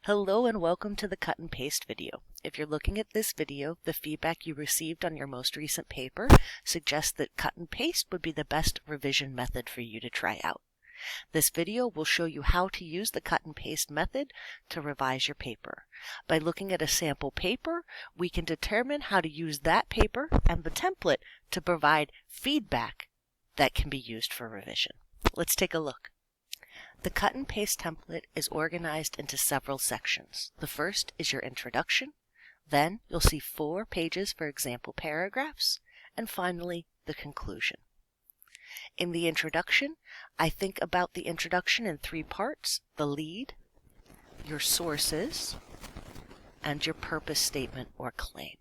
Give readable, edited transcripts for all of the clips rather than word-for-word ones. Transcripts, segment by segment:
Hello and welcome to the cut and paste video. If you're looking at this video, the feedback you received on your most recent paper suggests that cut and paste would be the best revision method for you to try out. This video will show you how to use the cut and paste method to revise your paper. By looking at a sample paper, we can determine how to use that paper and the template to provide feedback that can be used for revision. Let's take a look. The cut and paste template is organized into several sections. The first is your introduction, then you'll see 4 pages for example paragraphs, and finally the conclusion. In the introduction, I think about the introduction in 3 parts: the lead, your sources, and your purpose statement or claim.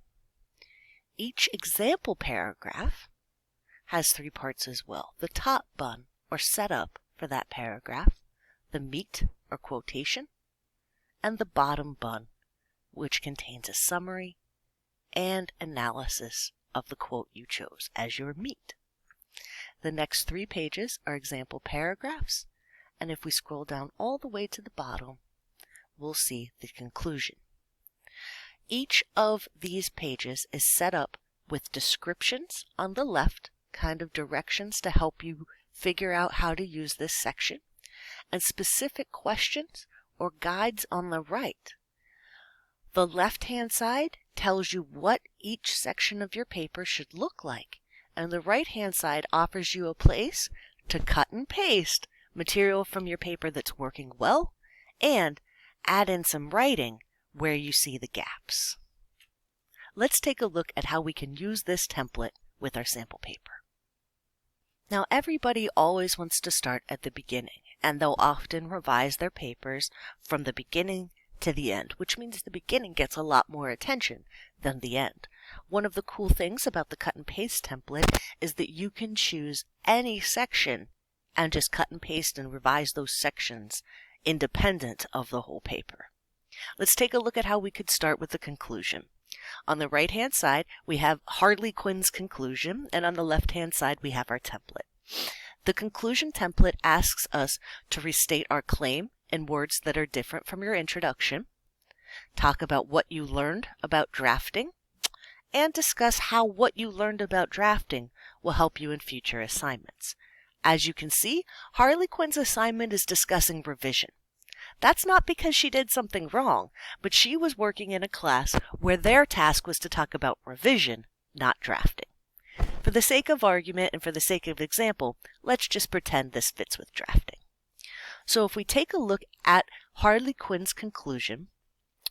Each example paragraph has 3 parts as well: the top bun or setup for that paragraph, the meat or quotation, and the bottom bun, which contains a summary and analysis of the quote you chose as your meat. The next 3 pages are example paragraphs, and if we scroll down all the way to the bottom, we'll see the conclusion. Each of these pages is set up with descriptions on the left, kind of directions to help you figure out how to use this section, and specific questions or guides on the right. The left-hand side tells you what each section of your paper should look like, and the right-hand side offers you a place to cut and paste material from your paper that's working well and add in some writing where you see the gaps. Let's take a look at how we can use this template with our sample paper. Now, everybody always wants to start at the beginning, and they'll often revise their papers from the beginning to the end, which means the beginning gets a lot more attention than the end. One of the cool things about the cut and paste template is that you can choose any section and just cut and paste and revise those sections independent of the whole paper. Let's take a look at how we could start with the conclusion. On the right-hand side, we have Harley Quinn's conclusion, and on the left-hand side, we have our template. The conclusion template asks us to restate our claim in words that are different from your introduction, talk about what you learned about drafting, and discuss how what you learned about drafting will help you in future assignments. As you can see, Harley Quinn's assignment is discussing revision. That's not because she did something wrong, but she was working in a class where their task was to talk about revision, not drafting. For the sake of argument and for the sake of example, let's just pretend this fits with drafting. So if we take a look at Harley Quinn's conclusion,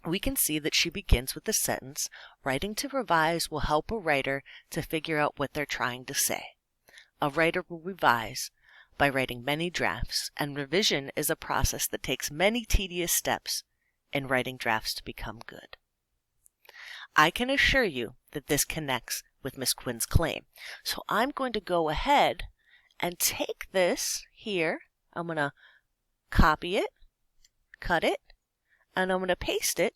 we can see that she begins with the sentence, "Writing to revise will help a writer to figure out what they're trying to say. A writer will revise by writing many drafts, and revision is a process that takes many tedious steps in writing drafts to become good." I can assure you that this connects with Miss Quinn's claim. So I'm going to go ahead and take this here. I'm going to copy it, cut it, and I'm going to paste it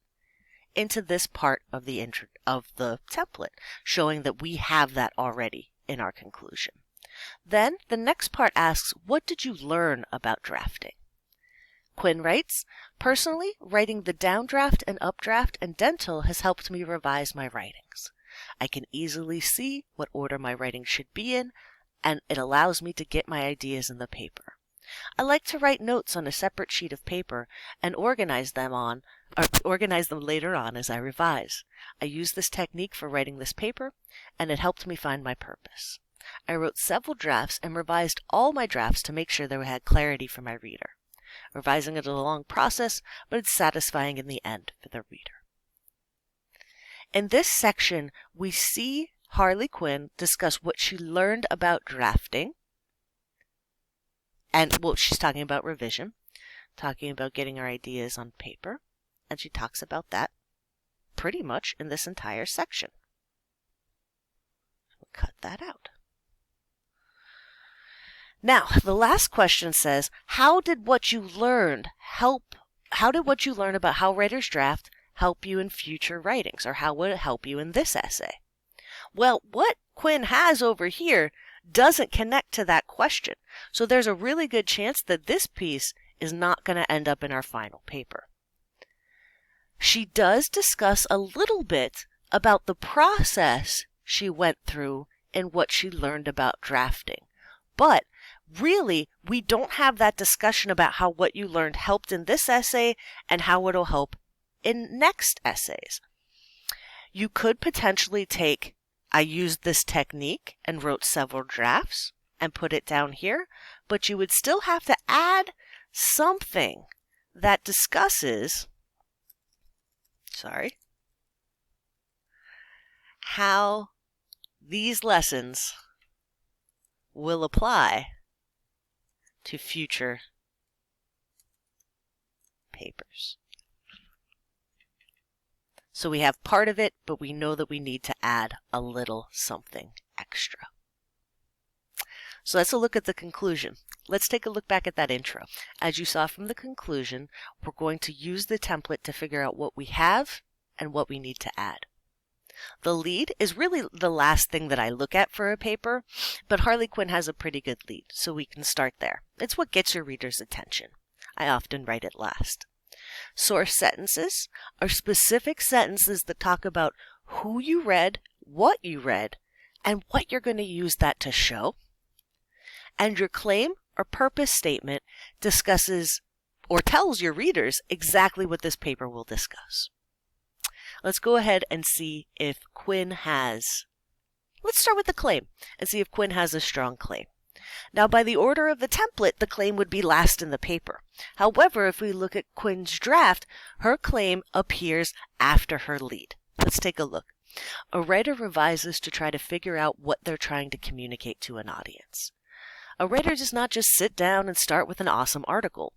into this part of the template, showing that we have that already in our conclusion. Then the next part asks, what did you learn about drafting? Quinn writes, "Personally, writing the downdraft and updraft and dental has helped me revise my writings. I can easily see what order my writing should be in, and it allows me to get my ideas in the paper. I like to write notes on a separate sheet of paper and organize them later on as I revise. I use this technique for writing this paper, and it helped me find my purpose. I wrote several drafts and revised all my drafts to make sure they had clarity for my reader. Revising is a long process, but it's satisfying in the end for the reader." In this section, we see Harley Quinn discuss what she learned about drafting, and she's talking about revision, talking about getting her ideas on paper, and she talks about that pretty much in this entire section. We'll cut that out. Now, the last question says, how did what you learned about how writers draft help you in future writings, or how would it help you in this essay? Well, what Quinn has over here doesn't connect to that question, so there's a really good chance that this piece is not going to end up in our final paper. She does discuss a little bit about the process she went through and what she learned about drafting. But really, we don't have that discussion about how what you learned helped in this essay and how it'll help in next essays. You could potentially take, I used this technique and wrote several drafts and put it down here, but you would still have to add something that discusses, how these lessons will apply to future papers. So we have part of it, but we know that we need to add a little something extra. So let's look at the conclusion. Let's take a look back at that intro. As you saw from the conclusion, we're going to use the template to figure out what we have and what we need to add. The lead is really the last thing that I look at for a paper, but Harley Quinn has a pretty good lead, so we can start there. It's what gets your reader's attention. I often write it last. Source sentences are specific sentences that talk about who you read, what you read, and what you're going to use that to show. And your claim or purpose statement discusses or tells your readers exactly what this paper will discuss. Let's go ahead and see if Quinn has, let's start with the claim and see if Quinn has a strong claim. Now, by the order of the template, the claim would be last in the paper. However, if we look at Quinn's draft, her claim appears after her lead. Let's take a look. A writer revises to try to figure out what they're trying to communicate to an audience. A writer does not just sit down and start with an awesome article.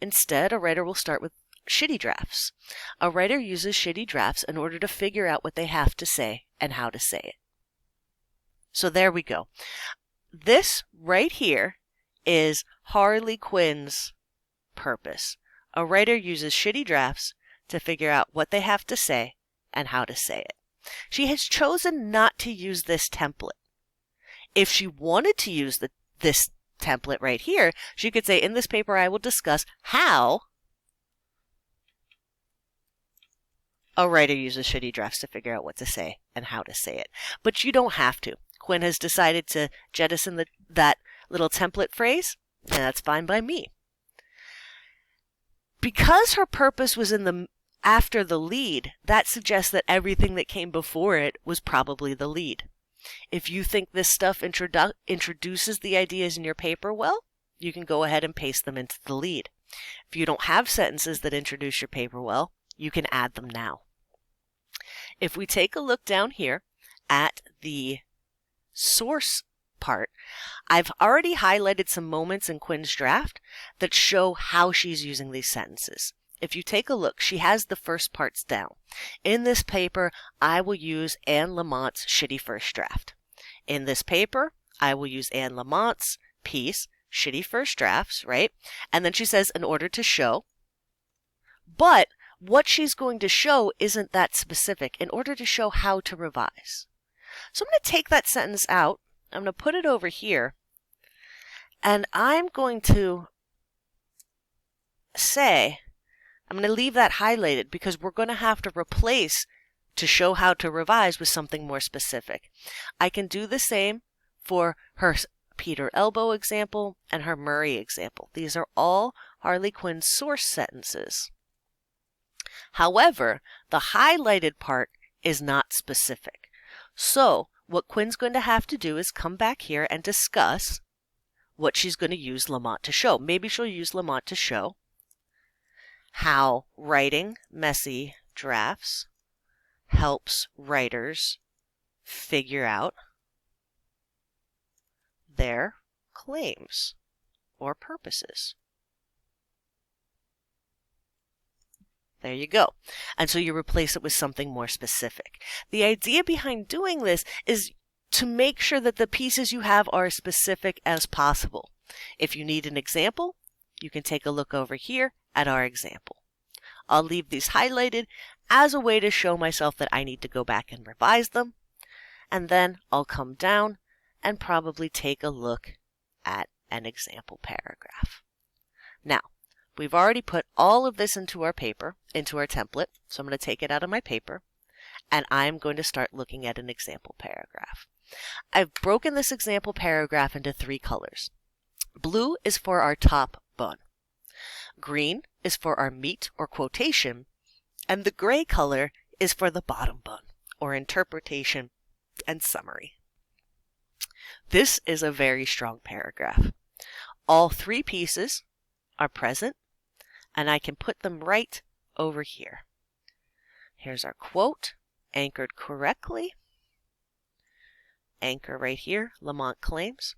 Instead, a writer will start with shitty drafts. A writer uses shitty drafts in order to figure out what they have to say and how to say it. So there we go. This right here is Harley Quinn's purpose. A writer uses shitty drafts to figure out what they have to say and how to say it. She has chosen not to use this template. If she wanted to use this template right here, she could say, in this paper I will discuss how a writer uses shitty drafts to figure out what to say and how to say it. But you don't have to. Quinn has decided to jettison that little template phrase, and that's fine by me. Because her purpose was after the lead, that suggests that everything that came before it was probably the lead. If you think this stuff introduces the ideas in your paper well, you can go ahead and paste them into the lead. If you don't have sentences that introduce your paper well, you can add them now. If we take a look down here at the source part, I've already highlighted some moments in Quinn's draft that show how she's using these sentences. If you take a look, she has the first parts down. In this paper, I will use Anne Lamont's shitty first draft. In this paper, I will use Anne Lamont's piece, shitty first drafts, right? And then she says, in order to show. But what she's going to show isn't that specific, in order to show how to revise. So I'm going to take that sentence out. I'm going to put it over here. And I'm going to say, I'm going to leave that highlighted because we're going to have to replace to show how to revise with something more specific. I can do the same for her Peter Elbow example and her Murray example. These are all Harley Quinn source sentences. However, the highlighted part is not specific. So what Quinn's going to have to do is come back here and discuss what she's going to use Lamont to show. Maybe she'll use Lamont to show how writing messy drafts helps writers figure out their claims or purposes. There you go. And so you replace it with something more specific. The idea behind doing this is to make sure that the pieces you have are as specific as possible. If you need an example, you can take a look over here at our example. I'll leave these highlighted as a way to show myself that I need to go back and revise them. And then I'll come down and probably take a look at an example paragraph. Now, we've already put all of this into our paper, into our template. So I'm going to take it out of my paper and I'm going to start looking at an example paragraph. I've broken this example paragraph into 3 colors. Blue is for our top bun. Green is for our meat or quotation. And the gray color is for the bottom bun or interpretation and summary. This is a very strong paragraph. All 3 pieces are present and I can put them right over here. Here's our quote, anchored correctly. Anchor right here, Lamont claims.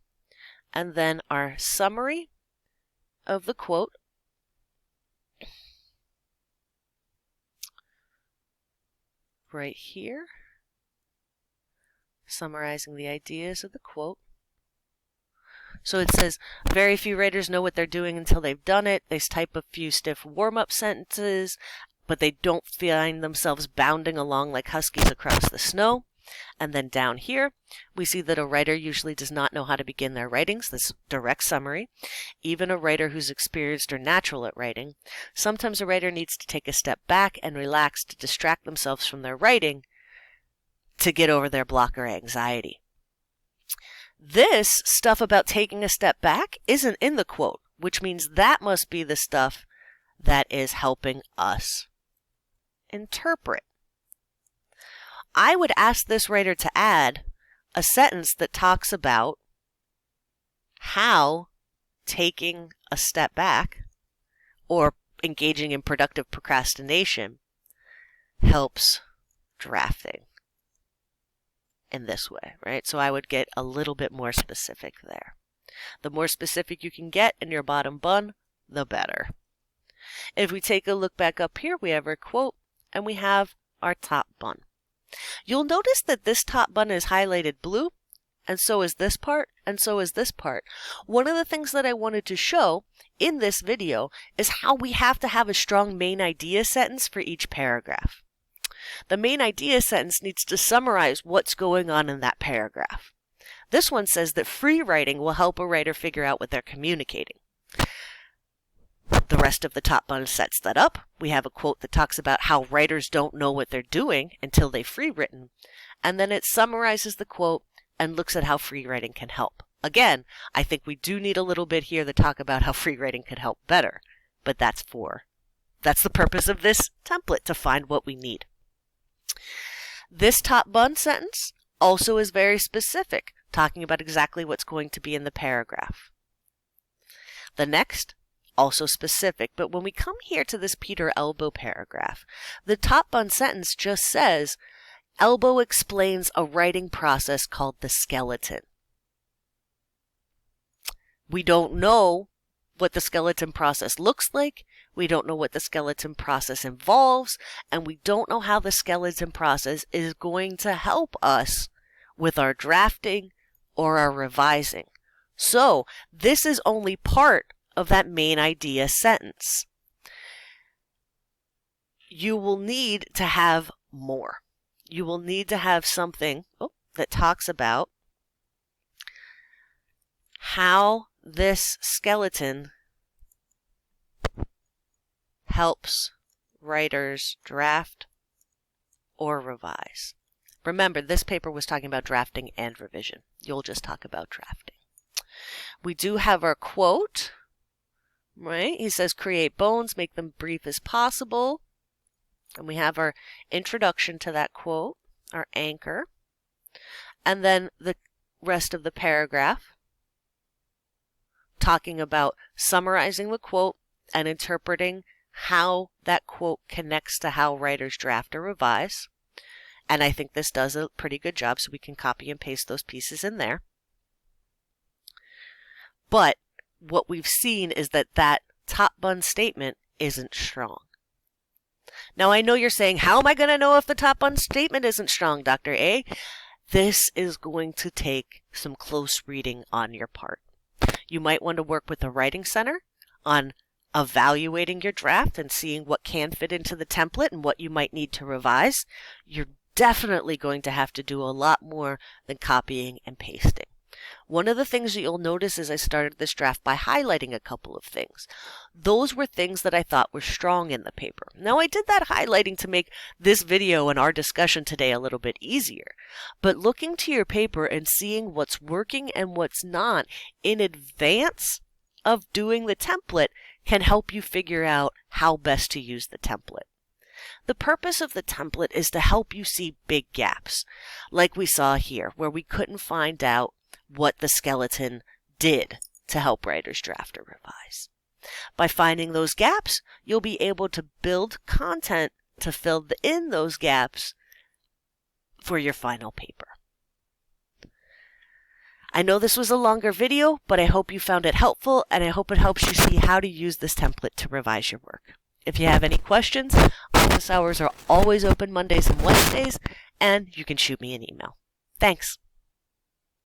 And then our summary of the quote. Right here. Summarizing the ideas of the quote. So it says, very few writers know what they're doing until they've done it. They type a few stiff warm-up sentences, but they don't find themselves bounding along like huskies across the snow. And then down here, we see that a writer usually does not know how to begin their writings, this direct summary. Even a writer who's experienced or natural at writing. Sometimes a writer needs to take a step back and relax to distract themselves from their writing to get over their block or anxiety. This stuff about taking a step back isn't in the quote, which means that must be the stuff that is helping us interpret. I would ask this writer to add a sentence that talks about how taking a step back or engaging in productive procrastination helps drafting in this way, right? So I would get a little bit more specific there. The more specific you can get in your bottom bun, the better. If we take a look back up here, we have our quote and we have our top bun. You'll notice that this top bun is highlighted blue, and so is this part, and so is this part. One of the things that I wanted to show in this video is how we have to have a strong main idea sentence for each paragraph. The main idea sentence needs to summarize what's going on in that paragraph. This one says that free writing will help a writer figure out what they're communicating. The rest of the top bun sets that up. We have a quote that talks about how writers don't know what they're doing until they've free written. And then it summarizes the quote and looks at how free writing can help. Again, I think we do need a little bit here to talk about how free writing could help better. But that's the purpose of this template, to find what we need. This top bun sentence also is very specific, talking about exactly what's going to be in the paragraph. The next, also specific, but when we come here to this Peter Elbow paragraph, the top bun sentence just says, Elbow explains a writing process called the skeleton. We don't know what the skeleton process looks like, we don't know what the skeleton process involves, and we don't know how the skeleton process is going to help us with our drafting or our revising. So, this is only part of that main idea sentence. You will need to have more. You will need to have something that talks about how this skeleton helps writers draft or revise. Remember, this paper was talking about drafting and revision. You'll just talk about drafting. We do have our quote, right? He says, create bones, make them brief as possible. And we have our introduction to that quote, our anchor. And then the rest of the paragraph, talking about summarizing the quote and interpreting how that quote connects to how writers draft or revise. And I think this does a pretty good job, so we can copy and paste those pieces in there. But what we've seen is that that top bun statement isn't strong. Now, I know you're saying, how am I going to know if the top bun statement isn't strong, Dr. A? This is going to take some close reading on your part. You might want to work with the Writing Center on evaluating your draft and seeing what can fit into the template and what you might need to revise. You're definitely going to have to do a lot more than copying and pasting. One of the things that you'll notice is I started this draft by highlighting a couple of things. Those were things that I thought were strong in the paper. Now, I did that highlighting to make this video and our discussion today a little bit easier. But looking to your paper and seeing what's working and what's not in advance of doing the template can help you figure out how best to use the template. The purpose of the template is to help you see big gaps, like we saw here, where we couldn't find out what the skeleton did to help writers draft or revise. By finding those gaps, you'll be able to build content to fill in those gaps for your final paper. I know this was a longer video, but I hope you found it helpful, and I hope it helps you see how to use this template to revise your work. If you have any questions, office hours are always open Mondays and Wednesdays, and you can shoot me an email. Thanks.